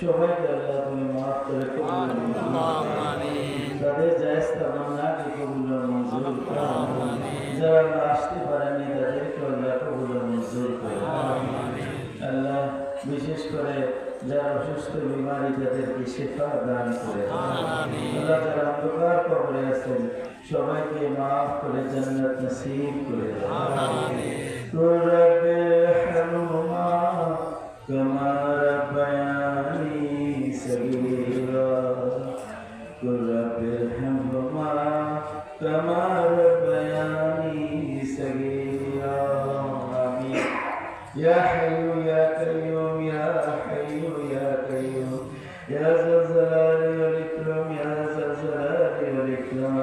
সবাইকে আল্লাহ তুমি মাফ করে কবুল তাদের জায়েজ তামান্নাকে কবুল মঞ্জুর করো। যারা আসতে পারেনি তাদেরকে আল্লাহ কবুল মঞ্জুর করো। আল্লাহ বিশেষ করে যারা অসুস্থ বিমারি তাদেরকে শিফা দান করে। আল্লাহ যারা অন্ধকার কবরে আছেন সবাইকে মাফ করে জান্নাত নসিব করে। রব্বে হারুমা কামা রাব্বায়ানি সগীরা রব্বে হারুমা কামা রাব্বায়ানি সগীরা আমিন। ইয়া হাইয়ু ইয়া কাইয়ুম ইয়া হাইয়ু ইয়া কাইয়ুম ইয়া যাল জালালি ওয়াল ইকরাম ইয়া যাল জালালি ওয়াল ইকরাম।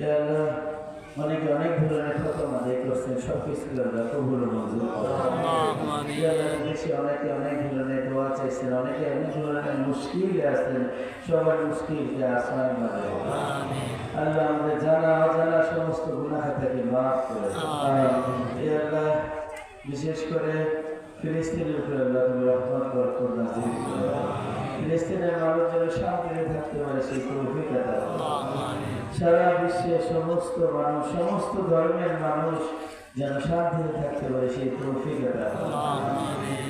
ইয়া আল্লাহ অনেকে অনেক ধরনের খতম আদায় করছেন, সব কিছু আল্লাহ কবুল মঞ্জুর করুন। দেখছি অনেকে অনেক ধরনের দোয়া চাইছেন, অনেকে অনেক ধরনের মুশকিলে আছেন, সবার মুশকিলকে আসান বানায়। আল্লাহ আমাদের জানা অজানা সমস্ত গুনাহ থেকে মাফ করে। আল্লাহ বিশেষ করে ফিলিস্তিনের উপরে আল্লাহ তুমি রহমত বরকত নাযিল করো। ফিলিস্তিনের মানুষ যেন শান্তিতে থাকতে পারে সেই তৌফিক আতা করো। সারা বিশ্বের সমস্ত মানুষ, সমস্ত ধর্মের মানুষ যেন শান্তিতে থাকতে পারে সেই তৌফিক আতা করো।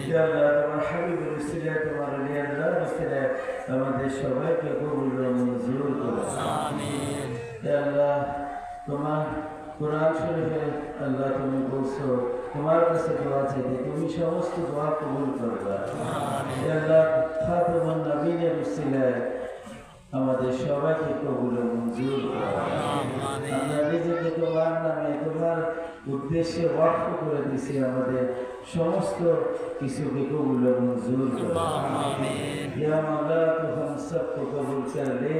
ইয়া আল্লাহ তোমার হাবিবের উসিলায় তোমার ওলিয়াল্লাহর উসিলায় আমাদের সবাইকে কবুল ও মঞ্জুর করো। আমিন। ইয়া আল্লাহ তোমার কোরআন শরীফে আল্লাহ তুমি বলছো তোমার কাছে দোয়া চাইতে তুমি সমস্ত দোয়া কবুল করবা। আল্লাহ খাতামুন নবীনের উসিলায় আমাদের সবাইকে কবুল ও মঞ্জুর করো। আমরা নিজেকে তোমার নামে তোমার উদ্দেশ্যে ওয়াকফ করে দিছি, আমাদের সমস্ত কিছুকে কবুল ও মঞ্জুর করো। ইয়া মাওলা তুম সবকে কবুল কর লে।